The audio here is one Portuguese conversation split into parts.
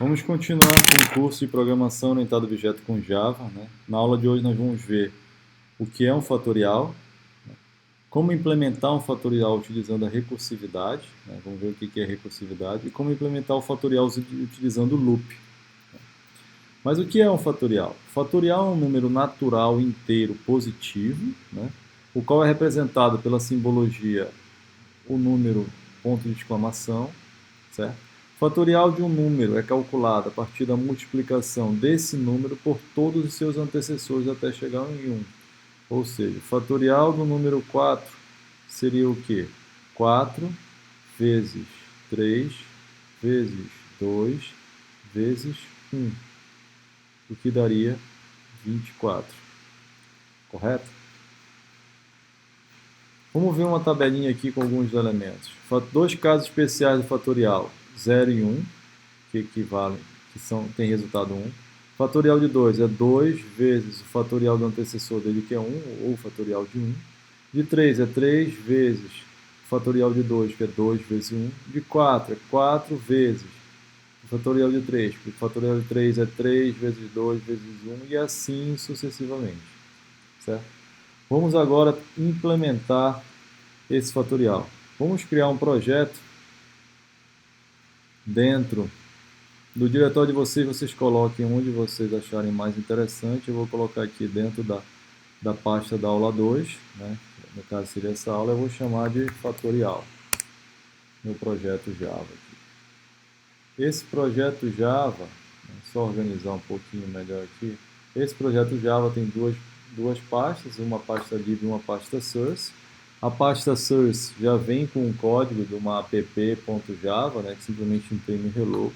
Vamos continuar com o curso de Programação Orientada a Objeto com Java, né? Na aula de hoje nós vamos ver o que é um fatorial, né? Como implementar um fatorial utilizando a recursividade, né? Vamos ver o que é recursividade, e como implementar o fatorial utilizando o loop. Mas o que é um fatorial? Fatorial é um número natural inteiro positivo, né? O qual é representado pela simbologia o número ponto de exclamação, certo? Fatorial de um número é calculado a partir da multiplicação desse número por todos os seus antecessores até chegar em 1. Ou seja, fatorial do número 4 seria o quê? 4 vezes 3 vezes 2 vezes 1, o que daria 24. Correto? Vamos ver uma tabelinha aqui com alguns elementos. Dois casos especiais do fatorial, 0 e 1, que equivalem, tem resultado 1. Fatorial de 2 é 2 vezes o fatorial do antecessor dele, que é 1, ou o fatorial de 1. De 3 é 3 vezes o fatorial de 2, que é 2 vezes 1. De 4 é 4 vezes o fatorial de 3, porque o fatorial de 3 é 3 vezes 2 vezes 1, e assim sucessivamente. Certo? Vamos agora implementar esse fatorial. Vamos criar um projeto dentro do diretório de vocês coloquem onde vocês acharem mais interessante. Eu vou colocar aqui dentro da pasta da aula 2, né? No caso seria essa aula, eu vou chamar de fatorial, meu projeto Java. Aqui. Esse projeto Java, só organizar um pouquinho melhor aqui, esse projeto Java tem duas pastas, uma pasta lib e uma pasta source. A pasta source já vem com um código de uma app.java, né, que simplesmente imprime hello.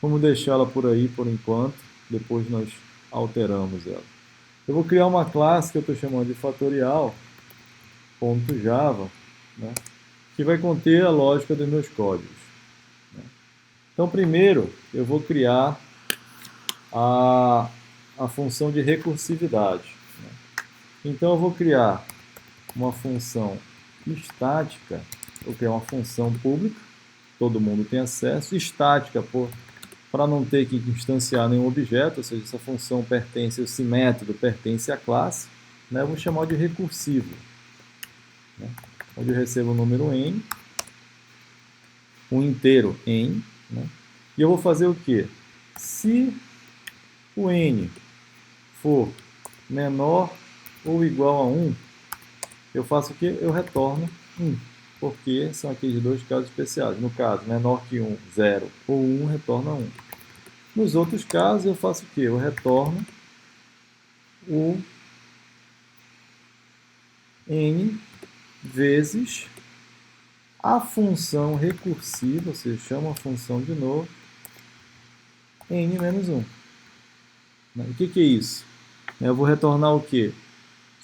Vamos deixá-la por aí por enquanto, depois nós alteramos ela. Eu vou criar uma classe que eu estou chamando de fatorial.java, né, que vai conter a lógica dos meus códigos. Né. Então, primeiro, eu vou criar a função de recursividade. Né. Então, eu vou criar uma função estática, vou criar uma função pública, todo mundo tem acesso, estática, para não ter que instanciar nenhum objeto, ou seja, essa função pertence, esse método pertence à classe, né? Eu vou chamar de recursivo, né? Onde eu recebo o número n, um inteiro n, né? E eu vou fazer o quê? Se o n for menor ou igual a 1, eu faço o quê? Eu retorno 1, porque são aqueles dois casos especiais. No caso, menor que 1, 0, ou 1, retorna 1. Nos outros casos, eu faço o quê? Eu retorno o n vezes a função recursiva, ou seja, chamo a função de novo, n menos 1. O que é isso? Eu vou retornar o quê?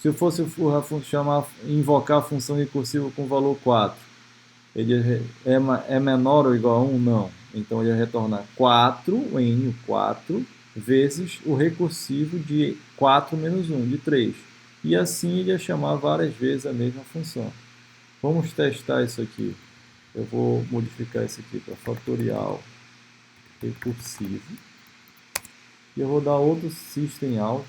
Se eu fosse invocar a função recursiva com valor 4, ele é menor ou igual a 1? Não. Então ele vai retornar 4, o n, 4, vezes o recursivo de 4 menos 1, de 3. E assim ele ia chamar várias vezes a mesma função. Vamos testar isso aqui. Eu vou modificar isso aqui para fatorial recursivo. E eu vou dar outro system out,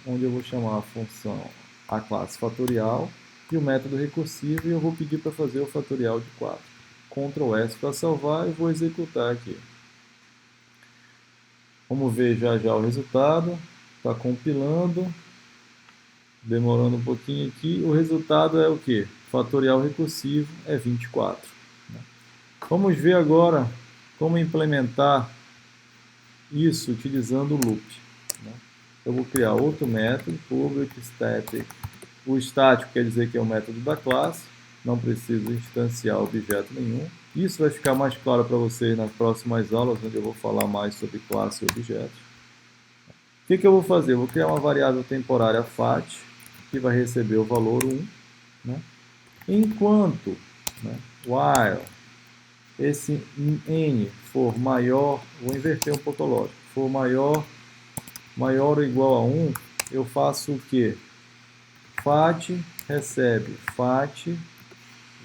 onde eu vou chamar a função, a classe fatorial e o método recursivo, e eu vou pedir para fazer o fatorial de 4. Ctrl S para salvar e vou executar aqui. Vamos ver já o resultado. Está compilando, demorando um pouquinho aqui. O resultado é o que? Fatorial recursivo é 24. Né? Vamos ver agora como implementar isso utilizando o loop. Né? Eu vou criar outro método, public static. O estático quer dizer que é o método da classe, não preciso instanciar objeto nenhum. Isso vai ficar mais claro para vocês nas próximas aulas, onde eu vou falar mais sobre classe e objetos. O que eu vou fazer? Eu vou criar uma variável temporária fat, que vai receber o valor 1. Né? Enquanto, né, while esse n for maior, vou inverter um pouco a lógica, for maior ou igual a 1, eu faço o quê? Fat recebe fat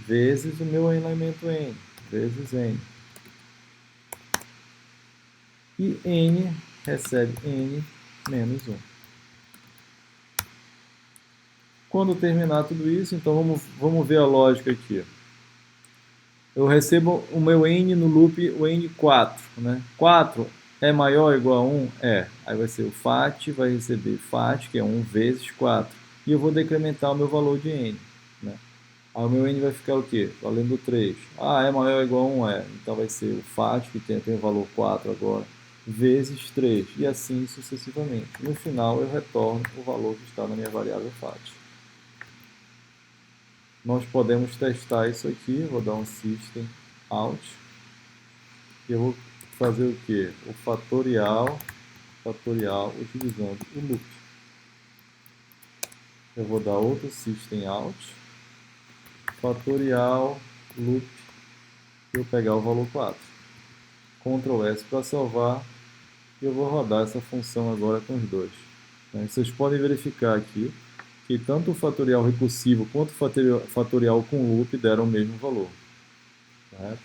vezes o meu elemento n. vezes n. E n recebe n menos 1. Quando terminar tudo isso, então vamos ver a lógica aqui. Eu recebo o meu n no loop, o n4, né? 4 é maior ou igual a 1? É. Aí vai ser o fat, vai receber fat, que é 1 vezes 4. E eu vou decrementar o meu valor de n, né? Aí o meu n vai ficar o quê? Valendo 3. Ah, é maior ou igual a 1? É. Então vai ser o fat, que tem o valor 4 agora, vezes 3. E assim sucessivamente. No final eu retorno o valor que está na minha variável fat. Nós podemos testar isso aqui. Vou dar um system out. E eu vou fazer o quê? O fatorial utilizando o loop. Eu vou dar outro system out, fatorial loop, e eu pegar o valor 4. Ctrl S para salvar, e eu vou rodar essa função agora com os dois. Vocês podem verificar aqui que tanto o fatorial recursivo quanto o fatorial com loop deram o mesmo valor. Certo?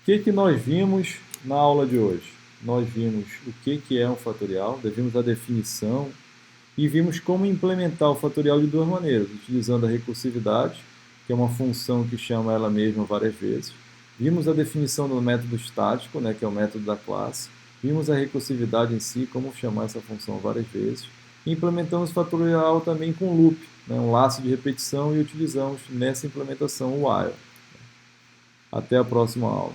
O que nós vimos na aula de hoje? Nós vimos o que é um fatorial, vimos a definição e vimos como implementar o fatorial de duas maneiras, utilizando a recursividade, que é uma função que chama ela mesma várias vezes. Vimos a definição do método estático, que é o método da classe. Vimos a recursividade em si, como chamar essa função várias vezes. E implementamos o fatorial também com loop, um laço de repetição, e utilizamos nessa implementação o while. Até a próxima aula.